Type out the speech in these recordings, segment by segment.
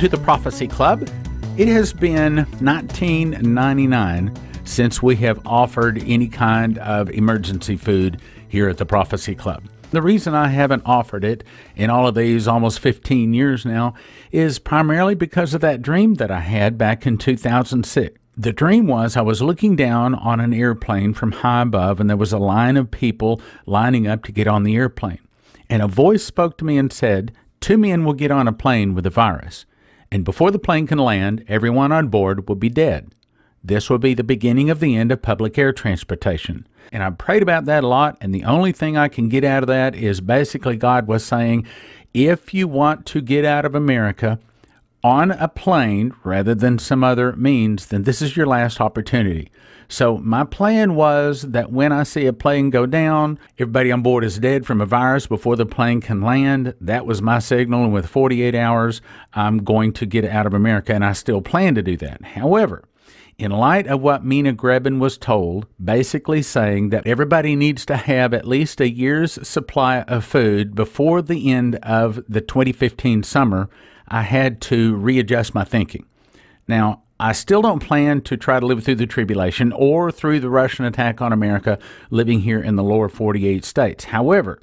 to the Prophecy Club. It has been 1999 since we have offered any kind of emergency food here at the Prophecy Club. The reason I haven't offered it in all of these almost 15 years now is primarily because of that dream that I had back in 2006. The dream was I was looking down on an airplane from high above, and there was a line of people lining up to get on the airplane. And a voice spoke to me and said, 2 men will get on a plane with the virus, and before the plane can land, everyone on board will be dead. This will be the beginning of the end of public air transportation. And I prayed about that a lot, and the only thing I can get out of that is basically God was saying, if you want to get out of America on a plane rather than some other means, then this is your last opportunity. So my plan was that when I see a plane go down, everybody on board is dead from a virus before the plane can land. That was my signal, and with 48 hours, I'm going to get out of America, and I still plan to do that. However, in light of what Mina Grebin was told, basically saying that everybody needs to have at least a year's supply of food before the end of the 2015 summer, I had to readjust my thinking. Now, I still don't plan to try to live through the tribulation or through the Russian attack on America living here in the lower 48 states. However,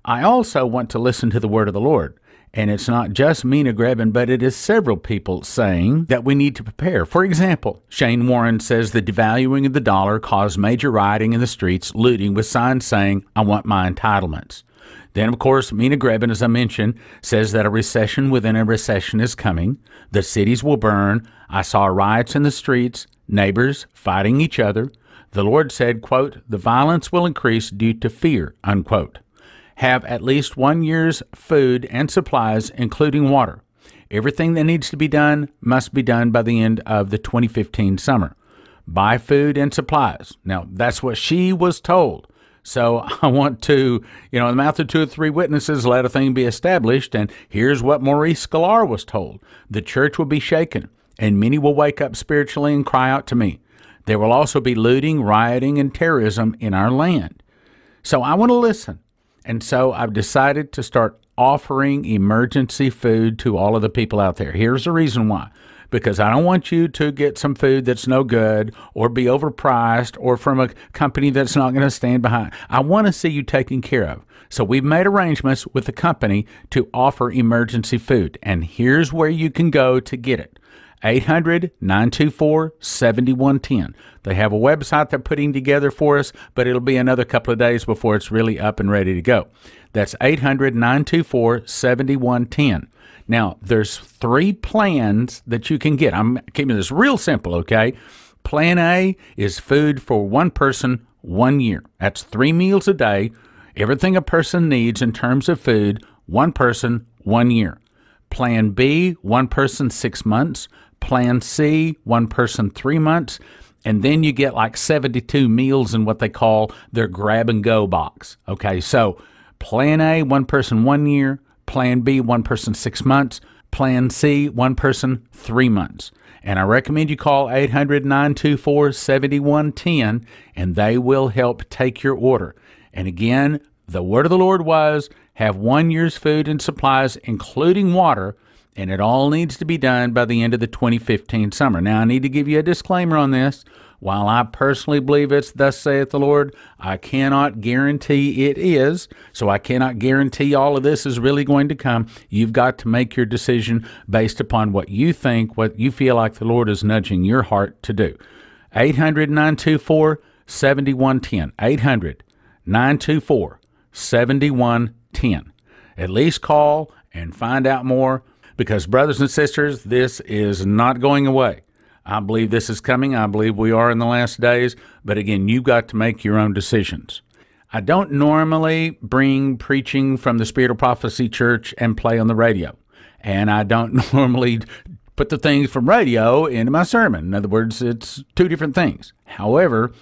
I also want to listen to the word of the Lord. And it's not just Mina Grebin, but it is several people saying that we need to prepare. For example, Shane Warren says the devaluing of the dollar caused major rioting in the streets, looting, with signs saying, I want my entitlements. Then, of course, Mina Grebin, as I mentioned, says that a recession within a recession is coming. The cities will burn. I saw riots in the streets, neighbors fighting each other. The Lord said, quote, the violence will increase due to fear, unquote. Have at least 1 year's food and supplies, including water. Everything that needs to be done must be done by the end of the 2015 summer. Buy food and supplies. Now, that's what she was told. So I want to, in the mouth of 2 or 3 witnesses, let a thing be established. And here's what Maurice Sklar was told. The church will be shaken, and many will wake up spiritually and cry out to me. There will also be looting, rioting, and terrorism in our land. So I want to listen. And so I've decided to start offering emergency food to all of the people out there. Here's the reason why. Because I don't want you to get some food that's no good or be overpriced or from a company that's not going to stand behind. I want to see you taken care of. So we've made arrangements with the company to offer emergency food. And here's where you can go to get it. 800-924-7110. They have a website they're putting together for us, but it'll be another couple of days before it's really up and ready to go. That's 800-924-7110. Now, there's 3 plans that you can get. I'm keeping this real simple, okay? Plan A is food for 1 person, 1 year. That's 3 meals a day. Everything a person needs in terms of food, 1 person, 1 year. Plan B, 1 person, 6 months. Plan C, 1 person, 3 months. And then you get like 72 meals in what they call their grab-and-go box. Okay, so Plan A, 1 person, 1 year. Plan B, 1 person, 6 months. Plan C, 1 person, 3 months. And I recommend you call 800-924-7110, and they will help take your order. And again, the word of the Lord was, have 1 year's food and supplies, including water, and it all needs to be done by the end of the 2015 summer. Now, I need to give you a disclaimer on this. While I personally believe it's thus saith the Lord, I cannot guarantee it is, so I cannot guarantee all of this is really going to come. You've got to make your decision based upon what you think, what you feel like the Lord is nudging your heart to do. 800-924-7110. 800-924-7110. At least call and find out more, because, brothers and sisters, this is not going away. I believe this is coming. I believe we are in the last days. But again, you've got to make your own decisions. I don't normally bring preaching from the Spirit of Prophecy Church and play on the radio. And I don't normally put the things from radio into my sermon. In other words, it's 2 different things. However,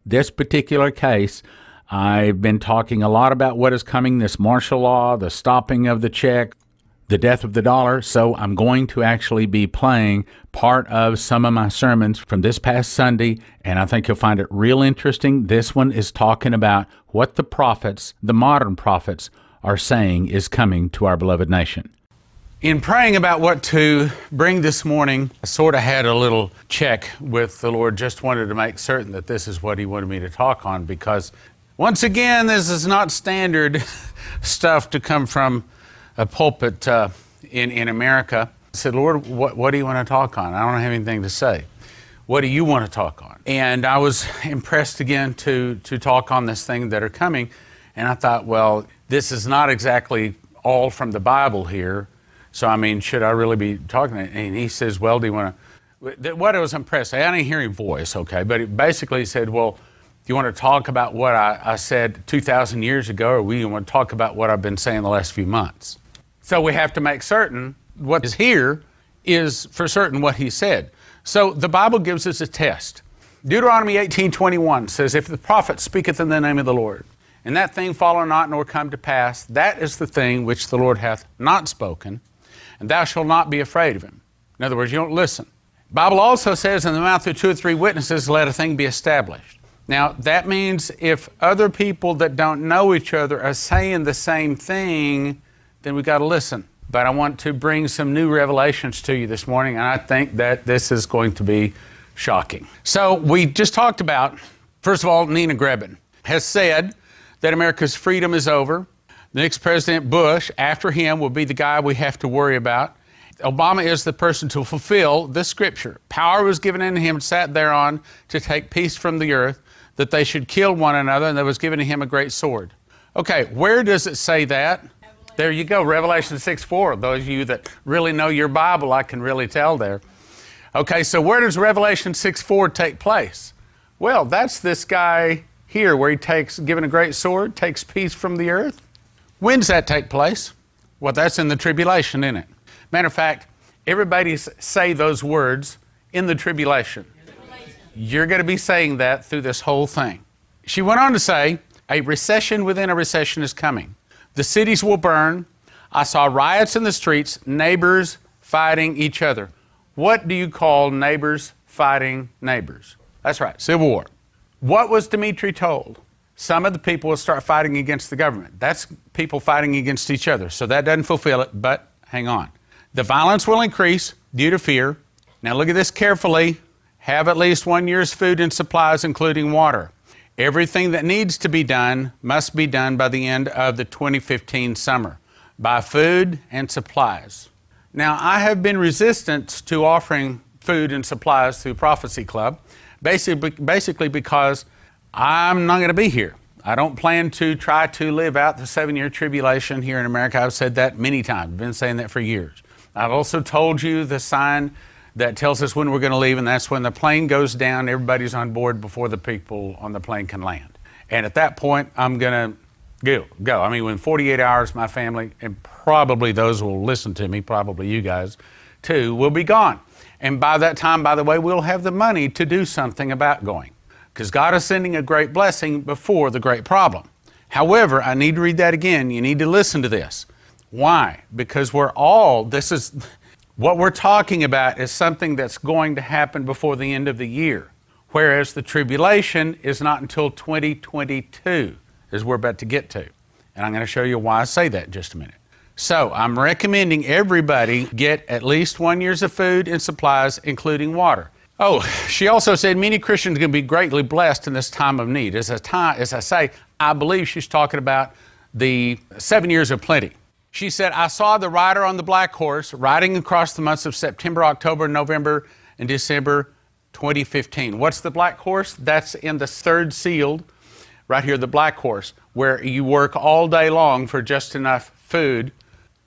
this particular case, I've been talking a lot about what is coming, this martial law, the stopping of the check, the death of the dollar. So I'm going to actually be playing part of some of my sermons from this past Sunday, and I think you'll find it real interesting. This one is talking about what the prophets, the modern prophets, are saying is coming to our beloved nation. In praying about what to bring this morning, I sort of had a little check with the Lord, just wanted to make certain that this is what He wanted me to talk on, because once again, this is not standard stuff to come from a pulpit in America. I said, Lord, what do you want to talk on? I don't have anything to say. What do you want to talk on? And I was impressed again to talk on this thing that are coming. And I thought, well, this is not exactly all from the Bible here. So, I mean, should I really be talking? And he says, well, do you want to... What I was impressed, I didn't hear his voice, okay, but he basically said, well, do you want to talk about what I said 2,000 years ago, or we want to talk about what I've been saying the last few months? So we have to make certain what is here is for certain what he said. So the Bible gives us a test. Deuteronomy 18:21 says, if the prophet speaketh in the name of the Lord, and that thing follow not nor come to pass, that is the thing which the Lord hath not spoken, and thou shalt not be afraid of him. In other words, you don't listen. The Bible also says, in the mouth of 2 or 3 witnesses, let a thing be established. Now, that means if other people that don't know each other are saying the same thing, then we got to listen. But I want to bring some new revelations to you this morning, and I think that this is going to be shocking. So we just talked about, first of all, Nina Grebin has said that America's freedom is over. The next President Bush, after him, will be the guy we have to worry about. Obama is the person to fulfill this scripture. Power was given unto him, sat thereon, to take peace from the earth, that they should kill one another, and there was given to him a great sword. Okay, where does it say that? There you go, Revelation 6:4. Those of you that really know your Bible, I can really tell there. Okay, so where does Revelation 6:4 take place? Well, that's this guy here where he given a great sword, takes peace from the earth. When does that take place? Well, that's in the tribulation, isn't it? Matter of fact, everybody say those words in the tribulation. You're going to be saying that through this whole thing. She went on to say, a recession within a recession is coming. The cities will burn. I saw riots in the streets, neighbors fighting each other. What do you call neighbors fighting neighbors? That's right, civil war. What was Dimitri told? Some of the people will start fighting against the government. That's people fighting against each other. So that doesn't fulfill it, but hang on. The violence will increase due to fear. Now look at this carefully. Have at least 1 year's food and supplies, including water. Everything that needs to be done must be done by the end of the 2015 summer. Buy food and supplies. Now, I have been resistant to offering food and supplies through Prophecy Club, basically because I'm not going to be here. I don't plan to try to live out the 7-year tribulation here in America. I've said that many times. I've been saying that for years. I've also told you the sign that tells us when we're going to leave, and that's when the plane goes down, everybody's on board before the people on the plane can land. And at that point, I'm going to go. I mean, within 48 hours, my family, and probably those who will listen to me, probably you guys too, will be gone. And by that time, by the way, we'll have the money to do something about going, because God is sending a great blessing before the great problem. However, I need to read that again. You need to listen to this. Why? Because what we're talking about is something that's going to happen before the end of the year, whereas the tribulation is not until 2022, as we're about to get to. And I'm going to show you why I say that in just a minute. So I'm recommending everybody get at least 1 year's of food and supplies, including water. Oh, she also said many Christians can be greatly blessed in this time of need. As I say, I believe she's talking about the 7 years of plenty. She said, I saw the rider on the black horse riding across the months of September, October, November, and December 2015. What's the black horse? That's in the third sealed, right here, the black horse, where you work all day long for just enough food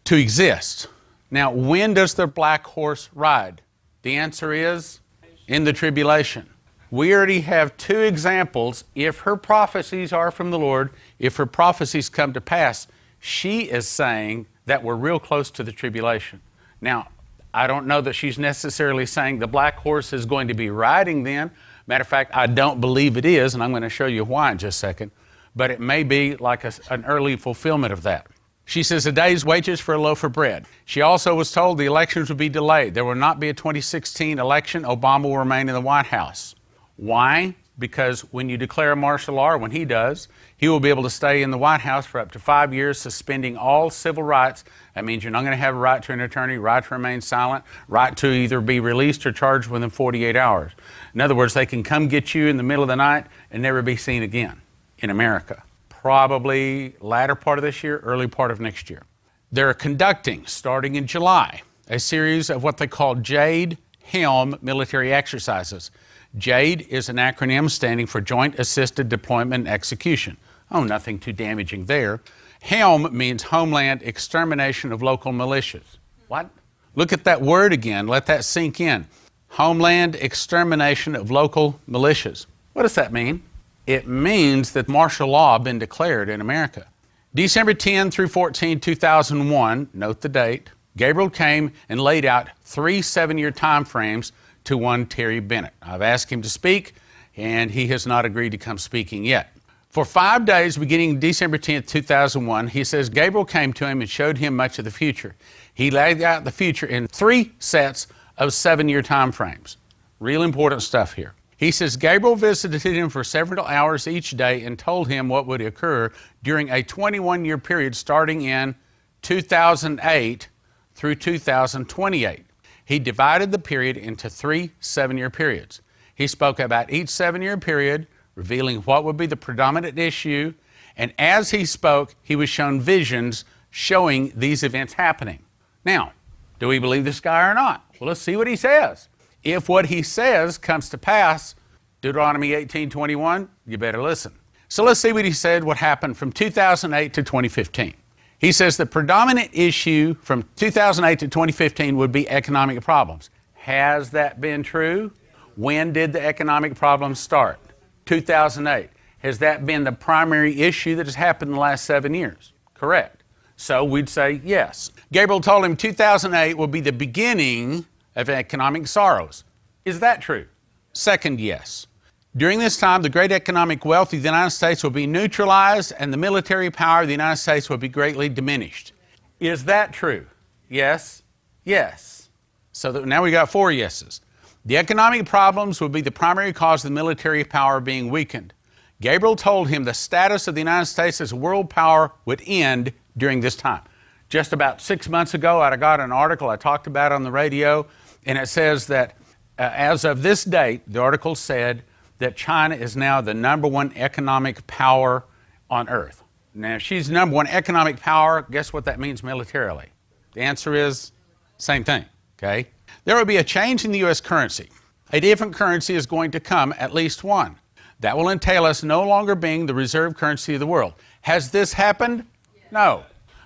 to exist. Now, when does the black horse ride? The answer is in the tribulation. We already have 2 examples. If her prophecies are from the Lord, if her prophecies come to pass, she is saying that we're real close to the tribulation. Now, I don't know that she's necessarily saying the black horse is going to be riding then. Matter of fact, I don't believe it is, and I'm going to show you why in just a second. But it may be like an early fulfillment of that. She says a day's wages for a loaf of bread. She also was told the elections would be delayed. There will not be a 2016 election. Obama will remain in the White House. Why? because when you declare martial law, or when he does, he will be able to stay in the White House for up to 5 years, suspending all civil rights. That means you're not going to have a right to an attorney, right to remain silent, right to either be released or charged within 48 hours. In other words, they can come get you in the middle of the night and never be seen again in America. Probably latter part of this year, early part of next year. They're conducting, starting in July, a series of what they call JADE Helm military exercises. JADE is an acronym standing for Joint Assisted Deployment and Execution. Oh, nothing too damaging there. HELM means Homeland Extermination of Local Militias. What? Look at that word again. Let that sink in. Homeland Extermination of Local Militias. What does that mean? It means that martial law has been declared in America. December 10 through 14, 2001, note the date, Gabriel came and laid out 3 7-year time frames to one Terry Bennett. I've asked him to speak, and he has not agreed to come speaking yet. For 5 days, beginning December 10, 2001, he says Gabriel came to him and showed him much of the future. He laid out the future in 3 sets of 7-year time frames. Real important stuff here. He says Gabriel visited him for several hours each day and told him what would occur during a 21-year period starting in 2008 through 2028. He divided the period into 3 7-year periods. He spoke about each 7-year period, revealing what would be the predominant issue, and as he spoke, he was shown visions showing these events happening. Now, do we believe this guy or not? Well, let's see what he says. If what he says comes to pass, Deuteronomy 18:21, you better listen. So let's see what he said, what happened from 2008 to 2015. He says the predominant issue from 2008 to 2015 would be economic problems. Has that been true? When did the economic problems start? 2008. Has that been the primary issue that has happened in the last 7 years? Correct. So we'd say yes. Gabriel told him 2008 will be the beginning of economic sorrows. Is that true? Second, yes. During this time, the great economic wealth of the United States will be neutralized and the military power of the United States will be greatly diminished. Is that true? Yes. Yes. So now we got 4 yeses. The economic problems will be the primary cause of the military power being weakened. Gabriel told him the status of the United States as a world power would end during this time. Just about 6 months ago, I got an article I talked about on the radio, and it says that as of this date, the article said that China is now the #1 economic power on earth. Now, if she's the #1 economic power, guess what that means militarily? The answer is same thing, okay? There will be a change in the U.S. currency. A different currency is going to come, at least one. That will entail us no longer being the reserve currency of the world. Has this happened? No.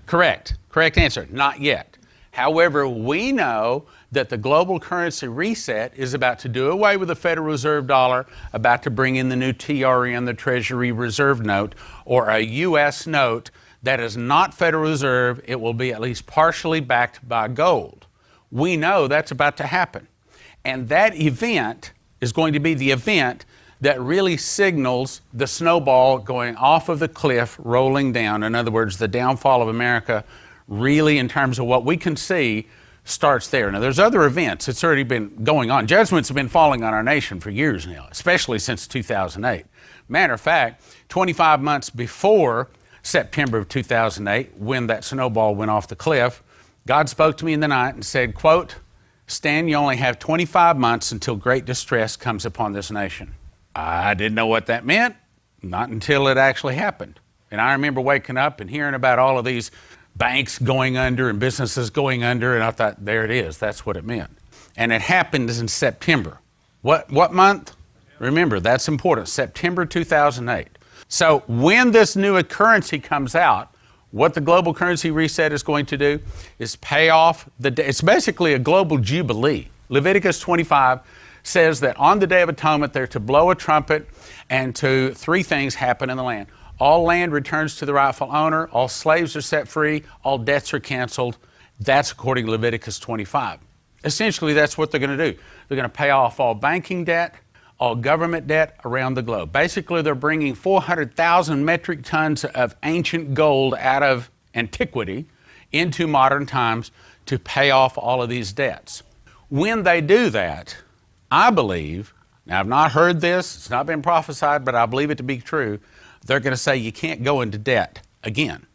Correct. Correct answer. Not yet. However, we know that the global currency reset is about to do away with the Federal Reserve dollar, about to bring in the new TRN, the Treasury Reserve Note, or a U.S. note that is not Federal Reserve. It will be at least partially backed by gold. We know that's about to happen. And that event is going to be the event that really signals the snowball going off of the cliff, rolling down. In other words, the downfall of America, really in terms of what we can see, starts there. Now, there's other events. It's already been going on. Judgments have been falling on our nation for years now, especially since 2008. Matter of fact, 25 months before September of 2008, when that snowball went off the cliff, God spoke to me in the night and said, quote, Stan, you only have 25 months until great distress comes upon this nation. I didn't know what that meant, not until it actually happened. And I remember waking up and hearing about all of these banks going under and businesses going under, and I thought, there it is, that's what it meant. And it happened in September. What month? Remember, that's important, September 2008. So when this new currency comes out, what the global currency reset is going to do is pay off the debt. It's basically a global jubilee. Leviticus 25 says that on the Day of Atonement, they're to blow a trumpet and 3 things happen in the land. All land returns to the rightful owner, all slaves are set free, all debts are canceled. That's according to Leviticus 25. Essentially, that's what they're going to do. They're going to pay off all banking debt, all government debt around the globe. Basically, they're bringing 400,000 metric tons of ancient gold out of antiquity into modern times to pay off all of these debts. When they do that, I believe Now, I've not heard this, it's not been prophesied, but I believe it to be true. They're going to say you can't go into debt again.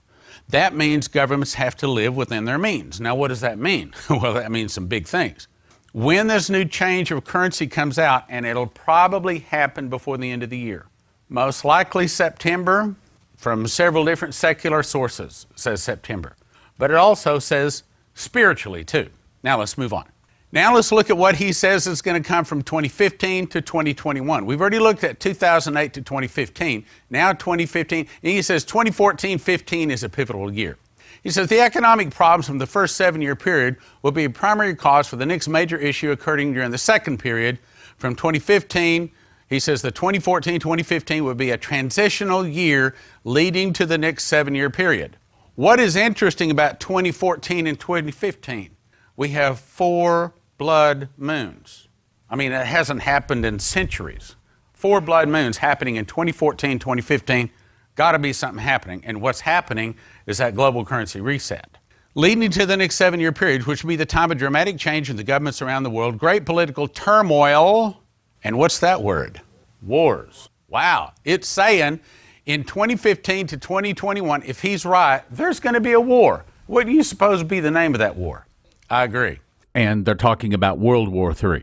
That means governments have to live within their means. Now, what does that mean? Well, that means some big things. When this new change of currency comes out, and it'll probably happen before the end of the year, most likely September, from several different secular sources, says September. But it also says spiritually, too. Now, let's move on. Now let's look at what he says is going to come from 2015 to 2021. We've already looked at 2008 to 2015. Now 2015, and he says 2014-15 is a pivotal year. He says the economic problems from the first 7-year period will be a primary cause for the next major issue occurring during the second period. From 2015, he says the 2014-2015 will be a transitional year leading to the next 7-year period. What is interesting about 2014 and 2015? We have 4 blood moons. I mean, it hasn't happened in centuries. 4 blood moons happening in 2014, 2015. Got to be something happening. And what's happening is that global currency reset. Leading to the next 7-year period, which will be the time of dramatic change in the governments around the world, great political turmoil, and what's that word? Wars. Wow. It's saying in 2015 to 2021, if he's right, there's going to be a war. What do you suppose would be the name of that war? I agree. And they're talking about World War III.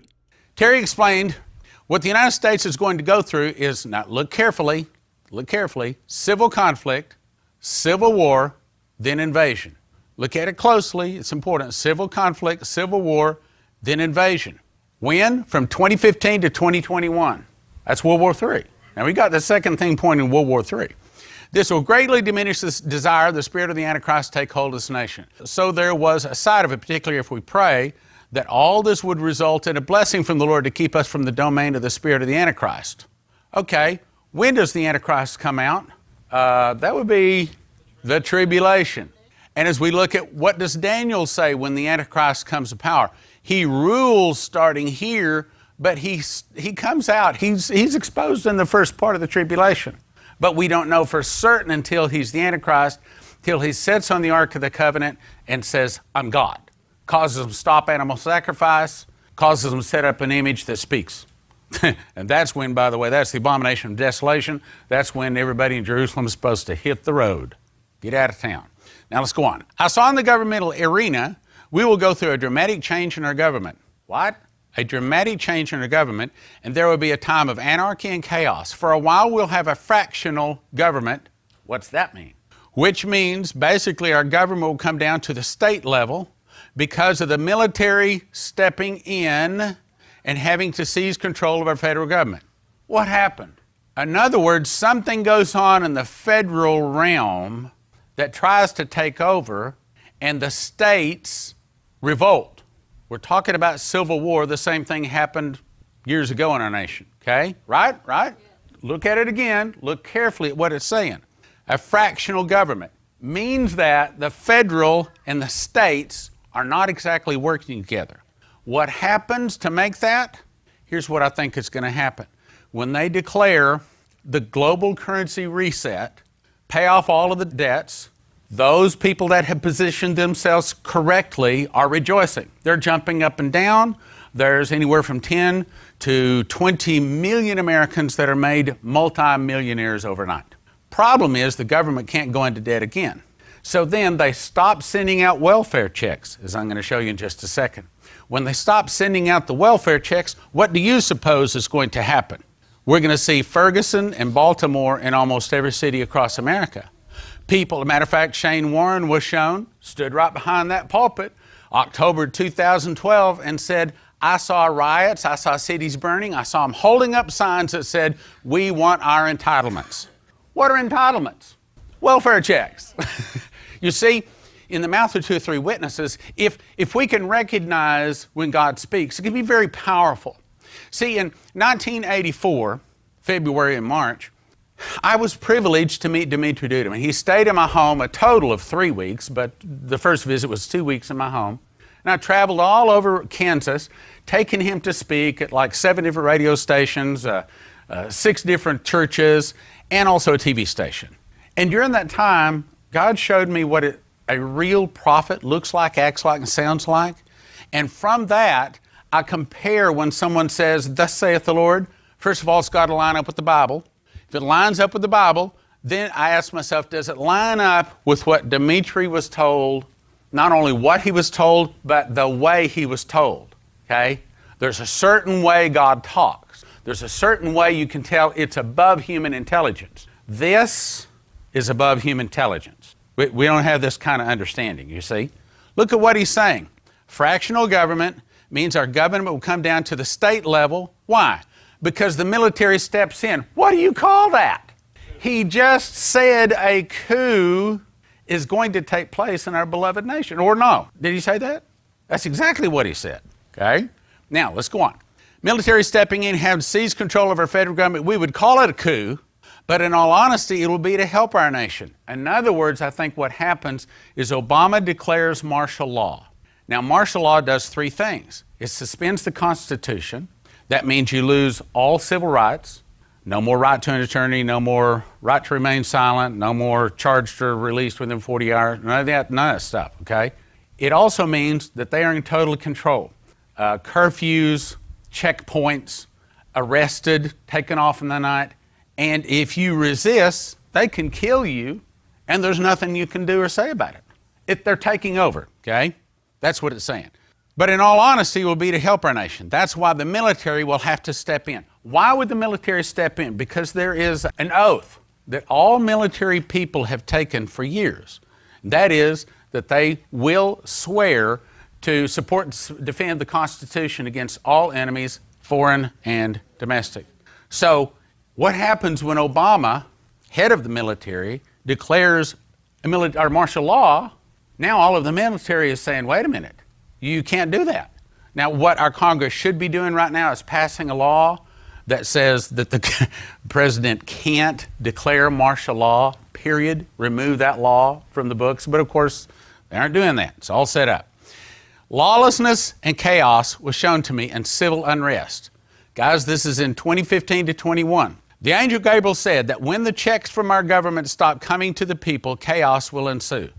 Terry explained what the United States is going to go through is, now look carefully, civil conflict, civil war, then invasion. Look at it closely, it's important. Civil conflict, civil war, then invasion. When? From 2015 to 2021. That's World War III. Now we got the second thing pointing World War III. This will greatly diminish this desire, the spirit of the Antichrist to take hold of this nation. So there was a side of it, particularly if we pray, that all this would result in a blessing from the Lord to keep us from the domain of the spirit of the Antichrist. Okay, when does the Antichrist come out? That would be the tribulation. And as we look at what does Daniel say when the Antichrist comes to power? He rules starting here, but he comes out. He's exposed in the first part of the tribulation. But we don't know for certain until he's the Antichrist, till he sits on the Ark of the Covenant and says, I'm God. Causes them to stop animal sacrifice, causes them to set up an image that speaks. And that's when, by the way, that's the abomination of desolation. That's when everybody in Jerusalem is supposed to hit the road. Get out of town. Now let's go on. I saw in the governmental arena, we will go through a dramatic change in our government. What? A dramatic change in our government, and there will be a time of anarchy and chaos. For a while, we'll have a fractional government. What's that mean? Which means basically our government will come down to the state level because of the military stepping in and having to seize control of our federal government. What happened? In other words, something goes on in the federal realm that tries to take over, and the states revolt. We're talking about civil war. The same thing happened years ago in our nation. Okay? Right? Yeah. Look at it again. Look carefully at what it's saying. A fractional government means that the federal and the states are not exactly working together. What happens to make that? Here's what I think is going to happen. When they declare the global currency reset, pay off all of the debts, those people that have positioned themselves correctly are rejoicing. They're jumping up and down. There's anywhere from 10 to 20 million Americans that are made multi-millionaires overnight. Problem is the government can't go into debt again. So then they stop sending out welfare checks, as I'm going to show you in just a second. When they stop sending out the welfare checks, what do you suppose is going to happen? We're going to see Ferguson and Baltimore in almost every city across America. People, as a matter of fact, Shane Warren was shown, stood right behind that pulpit, October 2012, and said, I saw riots, I saw cities burning, I saw them holding up signs that said, we want our entitlements. What are entitlements? Welfare checks. You see, in the mouth of 2 or 3 witnesses, if we can recognize when God speaks, it can be very powerful. See, in 1984, February and March, I was privileged to meet Dimitri Duduman. He stayed in my home a total of 3 weeks, but the first visit was 2 weeks in my home. And I traveled all over Kansas, taking him to speak at like 7 different radio stations, 6 different churches, and also a TV station. And during that time, God showed me what a real prophet looks like, acts like, and sounds like. And from that, I compare when someone says, thus saith the Lord, First of all, it's got to line up with the Bible. If it lines up with the Bible, then I ask myself, does it line up with what Dimitri was told? Not only what he was told, but the way he was told, okay? There's a certain way God talks. There's a certain way you can tell it's above human intelligence. This is above human intelligence. We don't have this kind of understanding, you see? Look at what he's saying. Fractional government means our government will come down to the state level. Why? Because the military steps in. What do you call that? He just said a coup is going to take place in our beloved nation, or no? Did he say that? That's exactly what he said, okay? Now, let's go on. Military stepping in, having seized control of our federal government, we would call it a coup, but in all honesty, it will be to help our nation. In other words, I think what happens is Obama declares martial law. Now, martial law does three things. It suspends the Constitution. That means you lose all civil rights. No more right to an attorney, no more right to remain silent, no more charged or released within 40 hours, none of that stuff, okay? It also means that they are in total control. Curfews, checkpoints, arrested, taken off in the night, and if you resist, they can kill you, and there's nothing you can do or say about it. They're taking over, okay? That's what it's saying. But in all honesty, it will be to help our nation. That's why the military will have to step in. Why would the military step in? Because there is an oath that all military people have taken for years. That is that they will swear to support and defend the Constitution against all enemies, foreign and domestic. So what happens when Obama, head of the military, declares our martial law? Now all of the military is saying, wait a minute, you can't do that. Now what our Congress should be doing right now is passing a law that says that the president can't declare martial law, period. Remove that law from the books. But of course, they aren't doing that. It's all set up. Lawlessness and chaos was shown to me in civil unrest. Guys, this is in 2015 to 21. The angel Gabriel said that when the checks from our government stop coming to the people, chaos will ensue.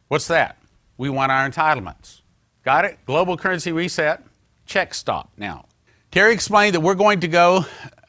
What's that? We want our entitlements. Got it? Global currency reset, check stop. Now, Terry explained that we're going to go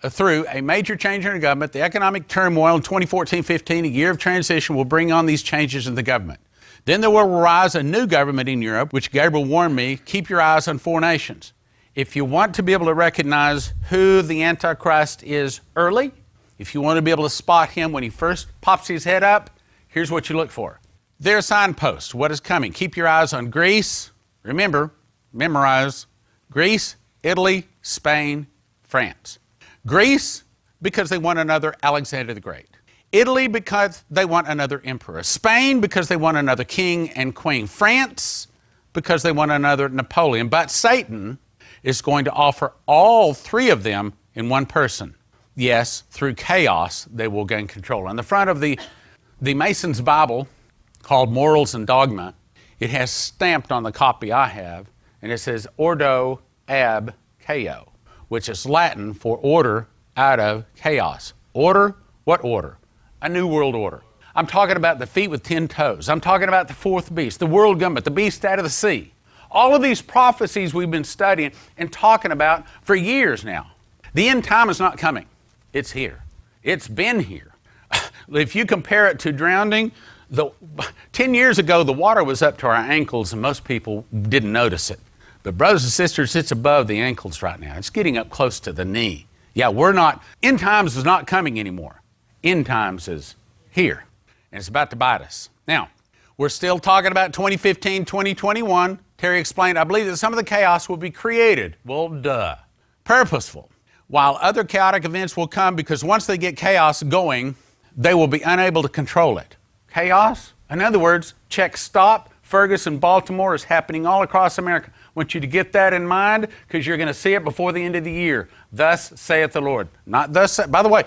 through a major change in our government. The economic turmoil in 2014-15, a year of transition, will bring on these changes in the government. Then there will rise a new government in Europe, which Gabriel warned me, keep your eyes on 4 nations. If you want to be able to recognize who the Antichrist is early, if you want to be able to spot him when he first pops his head up, here's what you look for. There are signposts. What is coming? Keep your eyes on Greece. Remember, memorize, Greece, Italy, Spain, France. Greece, because they want another Alexander the Great. Italy, because they want another emperor. Spain, because they want another king and queen. France, because they want another Napoleon. But Satan is going to offer all 3 of them in one person. Yes, through chaos, they will gain control. On the front of the Mason's Bible, called Morals and Dogma, it has stamped on the copy I have, and it says Ordo ab Chao, which is Latin for order out of chaos. Order? What order? A new world order. I'm talking about the feet with 10 toes. I'm talking about the 4th beast, the world government, the beast out of the sea. All of these prophecies we've been studying and talking about for years now. The end time is not coming. It's here. It's been here. If you compare it to drowning, 10 years ago, the water was up to our ankles and most people didn't notice it. But brothers and sisters, it's above the ankles right now. It's getting up close to the knee. Yeah, end times is not coming anymore. End times is here, and it's about to bite us. Now, we're still talking about 2015, 2021. Terry explained, I believe that some of the chaos will be created. Well, duh. Purposeful. While other chaotic events will come because once they get chaos going, they will be unable to control it. Chaos? In other words, check stop. Ferguson, Baltimore is happening all across America. I want you to get that in mind because you're going to see it before the end of the year. Thus saith the Lord. Not thus. By the way,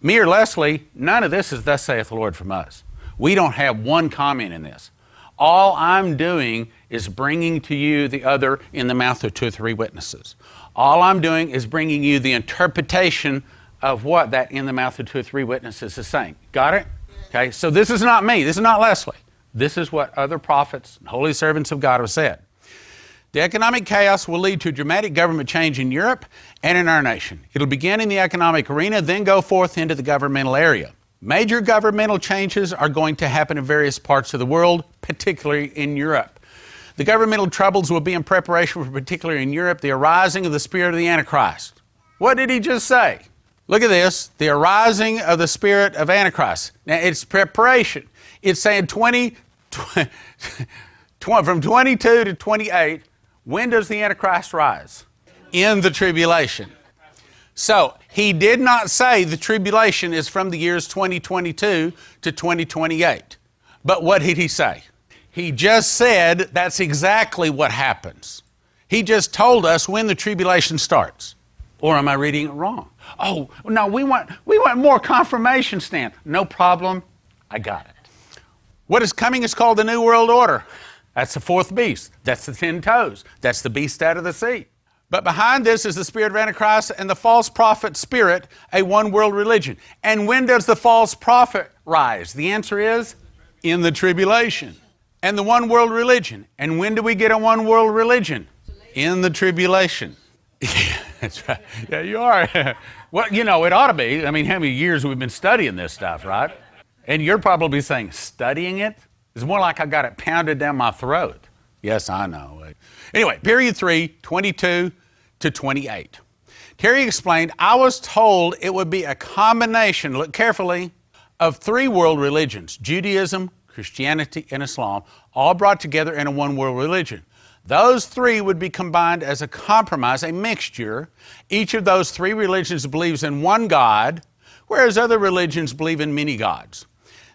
me or Leslie, none of this is thus saith the Lord from us. We don't have one comment in this. All I'm doing is bringing to you the other in the mouth of 2 or 3 witnesses. All I'm doing is bringing you the interpretation of what that in the mouth of 2 or 3 witnesses is saying. Got it? Okay, so this is not me. This is not Leslie. This is what other prophets and holy servants of God have said. The economic chaos will lead to dramatic government change in Europe and in our nation. It'll begin in the economic arena, then go forth into the governmental area. Major governmental changes are going to happen in various parts of the world, particularly in Europe. The governmental troubles will be in preparation for, particularly in Europe, the arising of the spirit of the Antichrist. What did he just say? Look at this, the arising of the spirit of Antichrist. Now, it's preparation. It's saying from 22 to 28, when does the Antichrist rise? In the tribulation. So, he did not say the tribulation is from the years 2022 to 2028. But what did he say? He just said that's exactly what happens. He just told us when the tribulation starts. Or am I reading it wrong? Oh, no, we want more confirmation, Stan. No problem. I got it. What is coming is called the New World Order. That's the fourth beast. That's the 10 toes. That's the beast out of the sea. But behind this is the spirit of Antichrist and the false prophet spirit, a one world religion. And when does the false prophet rise? The answer is in the tribulation. And the one world religion. And when do we get a one world religion? In the tribulation. Yeah, that's right. Yeah, you are. Well, you know, it ought to be. I mean, how many years we've been studying this stuff, right? And you're probably saying, studying it? It's more like I got it pounded down my throat. Yes, I know. Anyway, period 3, 22 to 28. Terry explained, I was told it would be a combination, look carefully, of 3 world religions, Judaism, Christianity, and Islam, all brought together in a one world religion. Those 3 would be combined as a compromise, a mixture. Each of those 3 religions believes in one God, whereas other religions believe in many gods.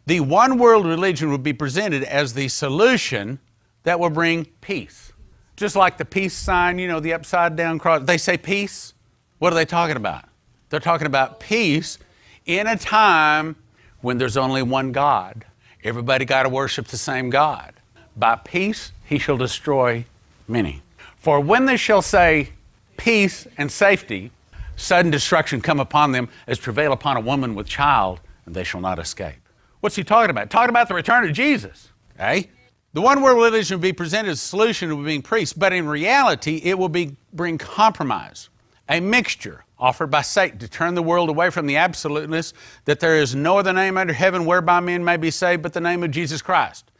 The one world religion would be presented as the solution that will bring peace. Just like the peace sign, you know, the upside down cross. They say peace. What are they talking about? They're talking about peace in a time when there's only one God. Everybody got to worship the same God. By peace, he shall destroy many. For when they shall say peace and safety, sudden destruction come upon them as travail upon a woman with child, and they shall not escape. What's he talking about? Talking about the return of Jesus. Okay? The one world religion will be presented as a solution to being priests, but in reality, it will bring compromise, a mixture offered by Satan to turn the world away from the absoluteness that there is no other name under heaven whereby men may be saved but the name of Jesus Christ.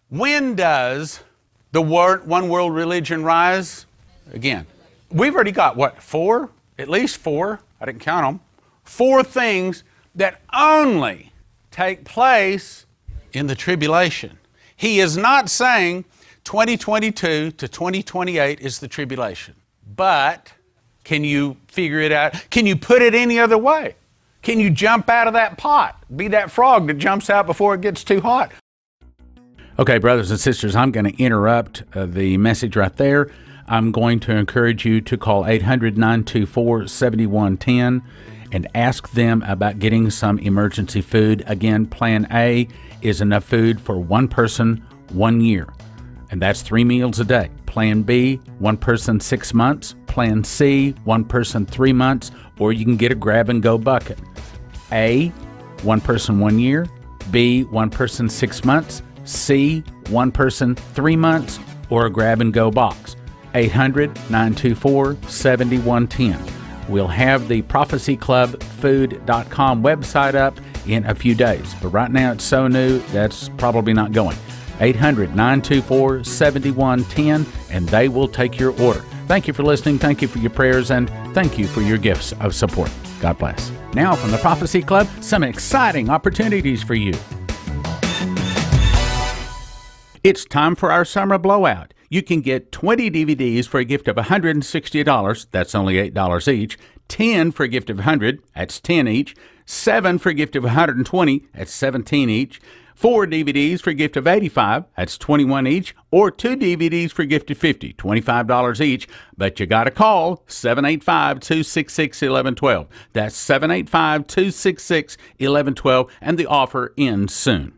When does the one world religion rise? Again, we've already got, what, 4? At least 4. I didn't count them. 4 things that only take place in the tribulation. He is not saying 2022 to 2028 is the tribulation. But can you figure it out? Can you put it any other way? Can you jump out of that pot? Be that frog that jumps out before it gets too hot. Okay, brothers and sisters, I'm going to interrupt the message right there. I'm going to encourage you to call 800-924-7110 and ask them about getting some emergency food. Again, Plan A is enough food for one person 1 year, and that's 3 meals a day. Plan B, one person 6 months. Plan C, one person 3 months, or you can get a grab-and-go bucket. A, one person 1 year. B, one person 6 months. C, one person 3 months, or a grab-and-go box. 800-924-7110. We'll have the prophecyclubfood.com website up in a few days, but right now it's so new that's probably not going. 800-924-7110, and they will take your order. Thank you for listening, thank you for your prayers, and thank you for your gifts of support. God bless. Now from the Prophecy Club, some exciting opportunities for you. It's time for our summer blowout. You can get 20 DVDs for a gift of $160. That's only $8 each. 10 for a gift of $100. That's $10 each. 7 for a gift of $120. That's $17 each. 4 DVDs for a gift of $85. That's $21 each. Or 2 DVDs for a gift of $50. $25 each. But you got to call 785-266-1112. That's 785-266-1112, and the offer ends soon.